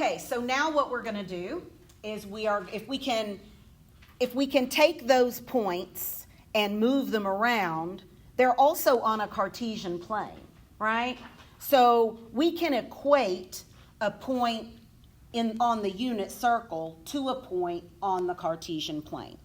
Okay, so now what we're going to do is if we can take those points and move them around, they're also on a Cartesian plane, right? So we can equate a point on the unit circle to a point on the Cartesian plane.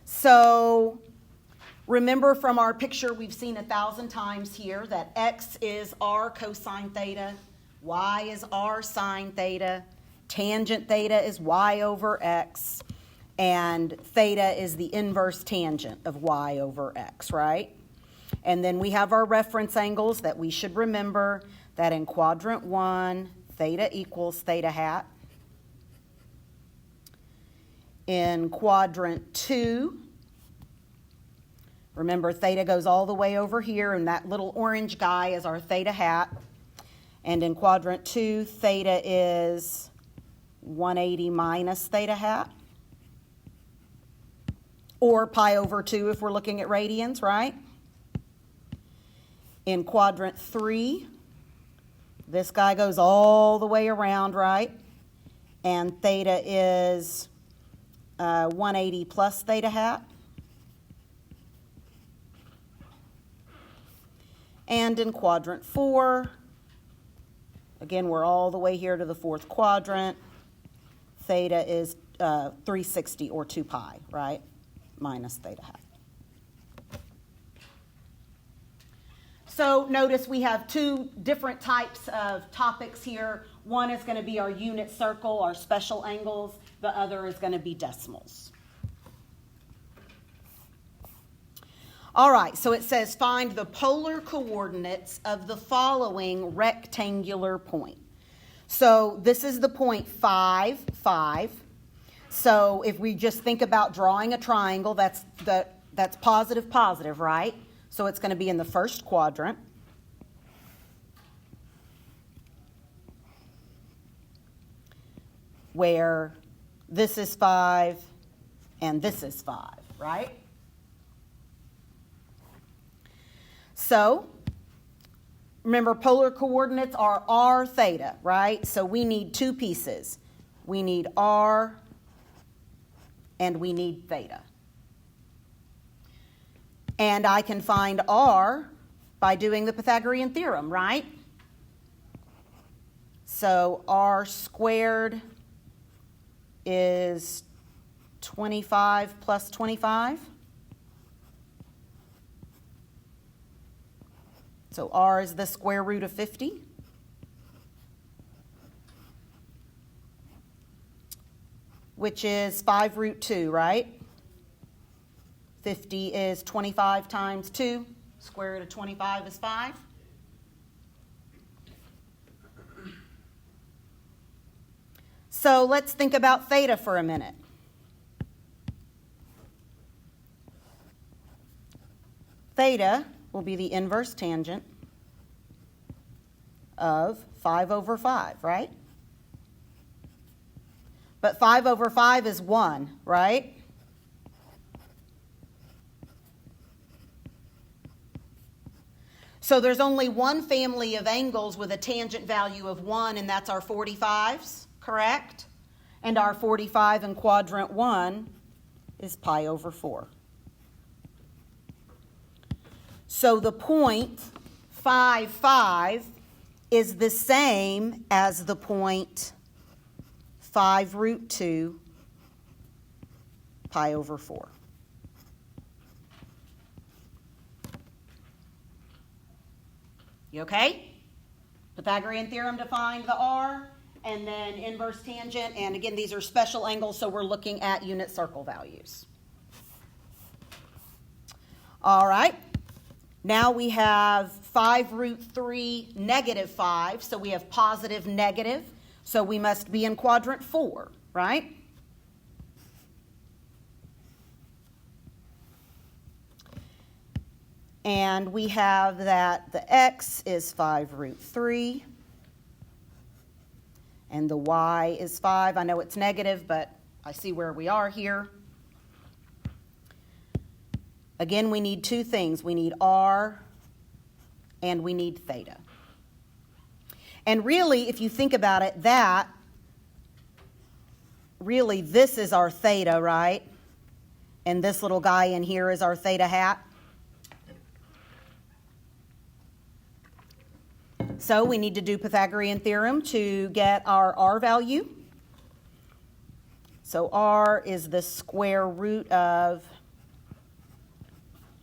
So remember from our picture we've seen 1,000 times here that x is r cosine theta, y is r sine theta, tangent theta is y over x, and theta is the inverse tangent of y over x, right? And then we have our reference angles that we should remember that in quadrant 1, theta equals theta hat. In quadrant 2, remember theta goes all the way over here, and that little orange guy is our theta hat. And in quadrant 2, theta is 180 minus theta hat, or pi over 2 if we're looking at radians, right? In quadrant 3, this guy goes all the way around, right? And theta is 180 plus theta hat. And in quadrant 4, again, we're all the way here to the fourth quadrant. Theta is 360 or 2 pi, right? Minus theta hat. So notice we have two different types of topics here. One is going to be our unit circle, our special angles. The other is going to be decimals. All right, so it says find the polar coordinates of the following rectangular point. So this is the point 5, 5. So if we just think about drawing a triangle, that's positive, positive, right? So it's going to be in the first quadrant. Where this is 5 and this is 5, right? So, remember polar coordinates are r theta, right? So we need two pieces. We need r and we need theta. And I can find r by doing the Pythagorean theorem, right? So r squared is 25 plus 25. So r is the square root of 50. Which is 5 root 2, right? 50 is 25 times 2. Square root of 25 is 5. So let's think about theta for a minute. Theta will be the inverse tangent of 5 over 5, right? But 5 over 5 is 1, right? So there's only one family of angles with a tangent value of 1, and that's our 45s, correct? And our 45 in quadrant 1 is pi over 4. So the point 5, 5 is the same as the point 5 root 2 pi over 4. You okay? Pythagorean theorem to find the r, and then inverse tangent, and again, these are special angles, so we're looking at unit circle values. All right. Now we have 5 root 3 negative 5, so we have positive negative, so we must be in quadrant 4, right? And we have that the x is 5 root 3, and the y is 5. I know it's negative, but I see where we are here. Again, we need two things. We need r and we need theta. And really, if you think about it, that really this is our theta, right? And this little guy in here is our theta hat. So we need to do Pythagorean theorem to get our R value. So R is the square root of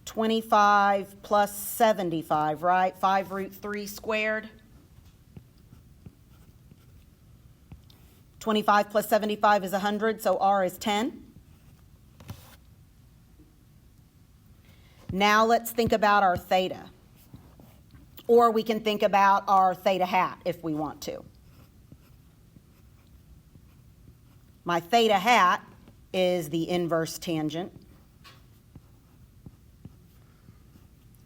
25 plus 75, right? 5 root 3 squared. 25 plus 75 is 100, so R is 10. Now let's think about our theta. Or we can think about our theta hat if we want to. My theta hat is the inverse tangent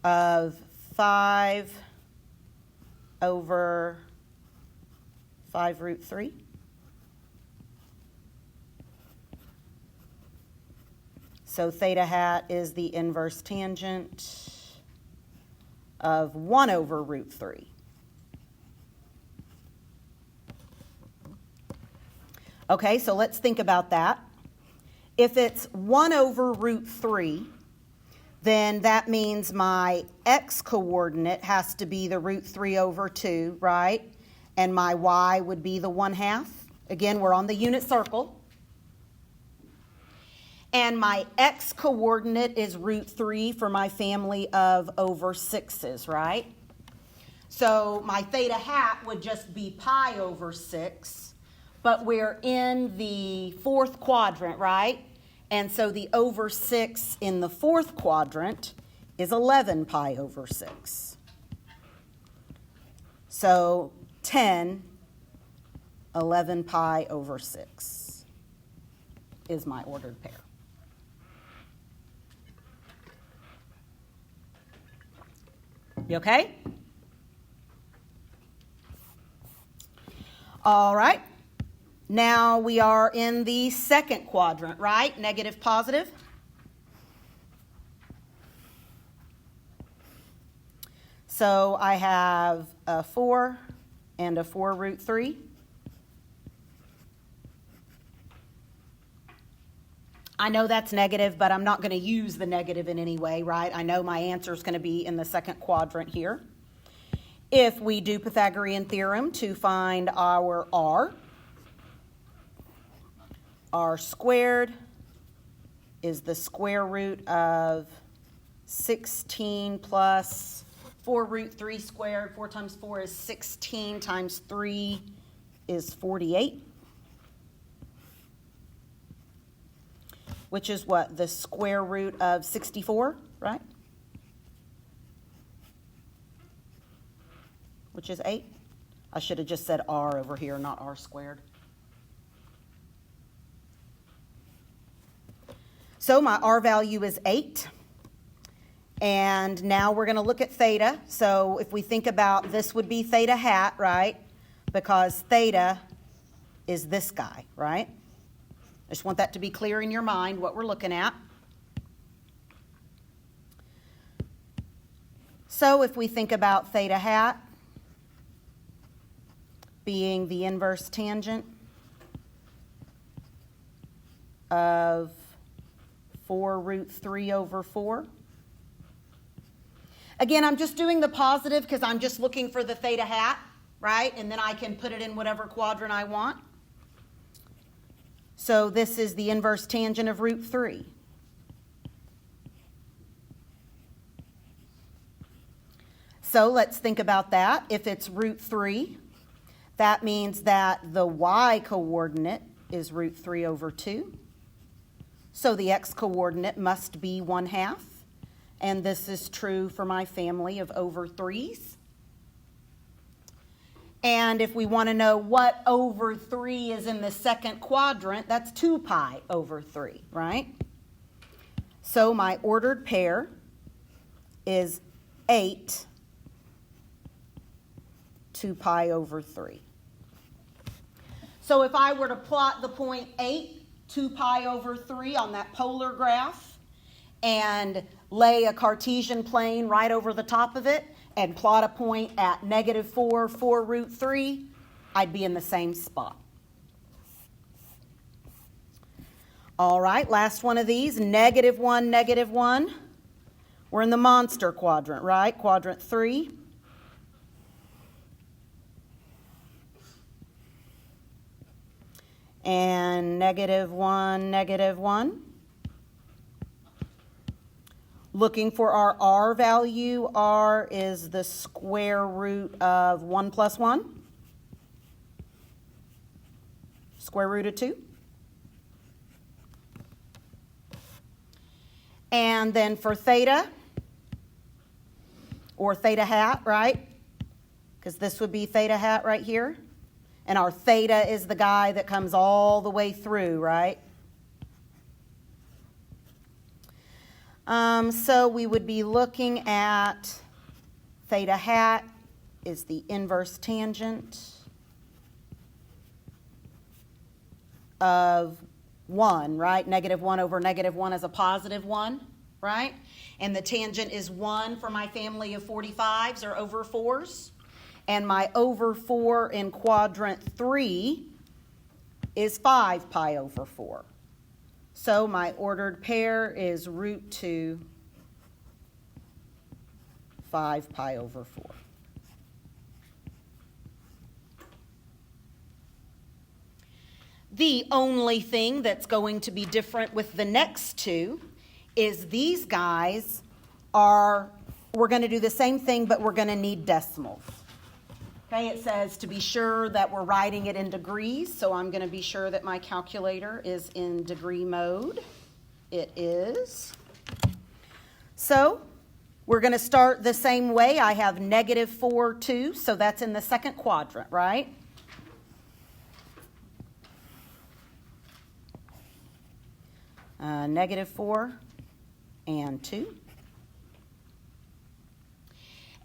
of 5 over 5 root 3. So theta hat is the inverse tangent of 1 over root 3. Okay, so let's think about that. If it's 1 over root 3, then that means my x-coordinate has to be the root 3 over 2, right? And my y would be the 1/2. Again, we're on the unit circle. And my x-coordinate is root 3 for my family of over 6's, right? So my theta hat would just be pi over 6, but we're in the fourth quadrant, right? And so the over 6 in the fourth quadrant is 11 pi over 6. So 10, 11 pi over 6 is my ordered pair. You okay? All right. Now we are in the second quadrant, right? Negative, positive. So I have a 4 and a 4 root 3. I know that's negative, but I'm not going to use the negative in any way, right? I know my answer is going to be in the second quadrant here. If we do Pythagorean theorem to find our R squared is the square root of 16 plus 4 root 3 squared. 4 times 4 is 16 times 3 is 48. Which is what? The square root of 64, right? Which is 8. I should have just said R over here, not R squared. So my R value is 8. And now we're going to look at theta. So if we think about this would be theta hat, right? Because theta is this guy, right? I just want that to be clear in your mind, what we're looking at. So if we think about theta hat being the inverse tangent of 4 root 3 over 4. Again, I'm just doing the positive because I'm just looking for the theta hat, right? And then I can put it in whatever quadrant I want. So this is the inverse tangent of root 3. So let's think about that. If it's root 3, that means that the y-coordinate is root 3 over 2. So the x-coordinate must be 1/2. And this is true for my family of over 3's. And if we want to know what over 3 is in the second quadrant, that's 2 pi over 3, right? So my ordered pair is 8, 2 pi over 3. So if I were to plot the point 8, 2 pi over 3 on that polar graph and lay a Cartesian plane right over the top of it, and plot a point at -4, 4 root 3, I'd be in the same spot. All right, last one of these, -1, -1. We're in the monster quadrant, right? Quadrant 3. And -1, -1. Looking for our R value. R is the square root of 1 plus 1. Square root of 2. And then for theta, or theta hat, right? Because this would be theta hat right here. And our theta is the guy that comes all the way through, right? So we would be looking at theta hat is the inverse tangent of 1, right? -1 over -1 is a positive 1, right? And the tangent is 1 for my family of 45s or over 4s. And my over 4 in quadrant 3 is 5 pi over 4. So my ordered pair is root 2, 5 pi over 4. The only thing that's going to be different with the next two is these guys are, we're going to do the same thing, but we're going to need decimals. Okay, it says to be sure that we're writing it in degrees, so I'm going to be sure that my calculator is in degree mode. It is. So we're going to start the same way. I have -4, 2, so that's in the second quadrant, right? -4 and 2.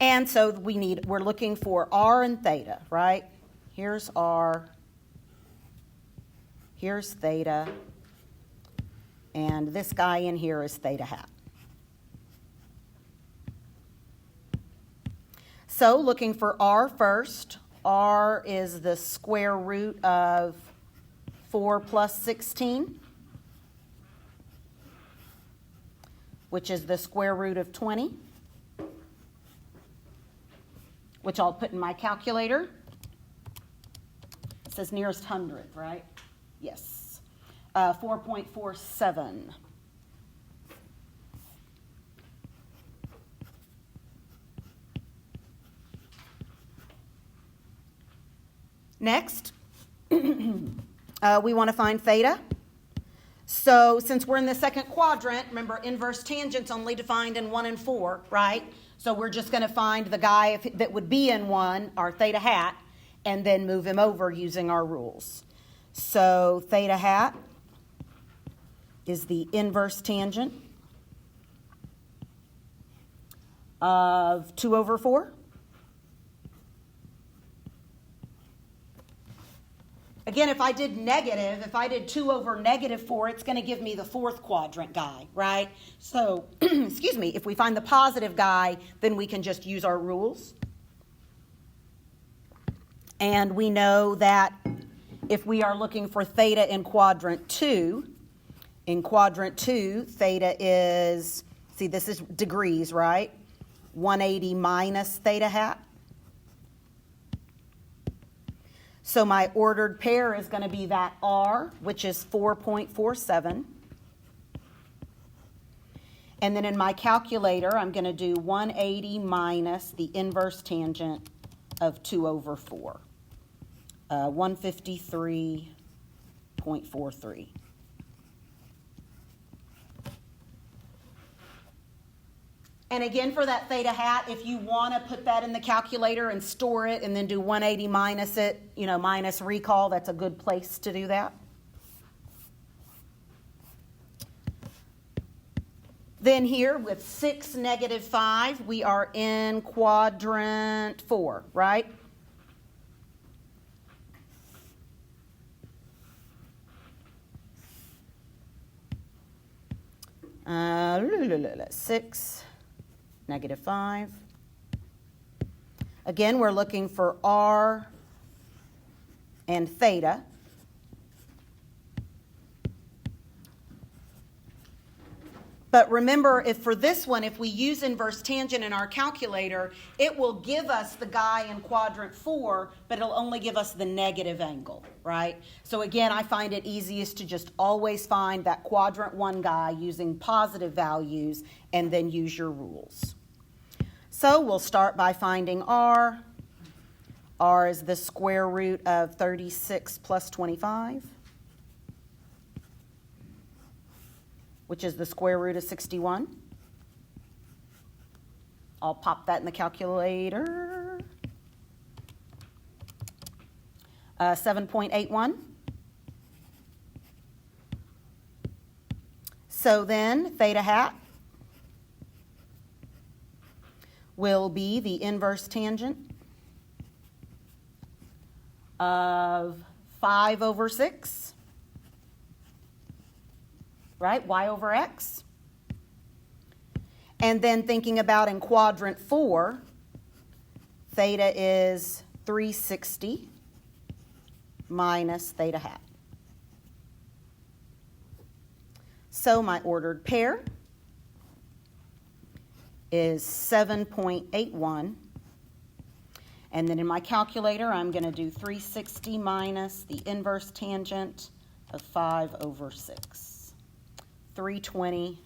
And so we're looking for R and theta, right? Here's R, here's theta, and this guy in here is theta hat. So looking for R first. R is the square root of 4 plus 16, which is the square root of 20. Which I'll put in my calculator. It says nearest hundred, right? Yes. 4.47. Next, we want to find theta. So since we're in the second quadrant, remember inverse tangent's only defined in 1 and 4, right? So we're just going to find the guy that would be in 1, our theta hat, and then move him over using our rules. So theta hat is the inverse tangent of 2 over 4. Again, if I did 2 over -4, it's going to give me the fourth quadrant guy, right? So, excuse me, if we find the positive guy, then we can just use our rules. And we know that if we are looking for theta in quadrant 2, theta is, see, this is degrees, right? 180 minus theta hat. So my ordered pair is going to be that R, which is 4.47. And then in my calculator, I'm going to do 180 minus the inverse tangent of 2 over 4. 153.43. And again, for that theta hat, if you want to put that in the calculator and store it and then do 180 minus it, minus recall, that's a good place to do that. Then here with 6, -5, we are in quadrant 4, right? Six. -5. Again, we're looking for R and theta. But remember, if for this one, if we use inverse tangent in our calculator, it will give us the guy in quadrant 4, but it'll only give us the negative angle, right? So again, I find it easiest to just always find that quadrant 1 guy using positive values and then use your rules. So we'll start by finding r. R is the square root of 36 plus 25, which is the square root of 61. I'll pop that in the calculator. 7.81. So then theta hat will be the inverse tangent of 5 over 6, right? Y over x. And then thinking about in quadrant 4, theta is 360 minus theta hat. So my ordered pair is 7.81. And then in my calculator, I'm going to do 360 minus the inverse tangent of 5 over 6. 320.19.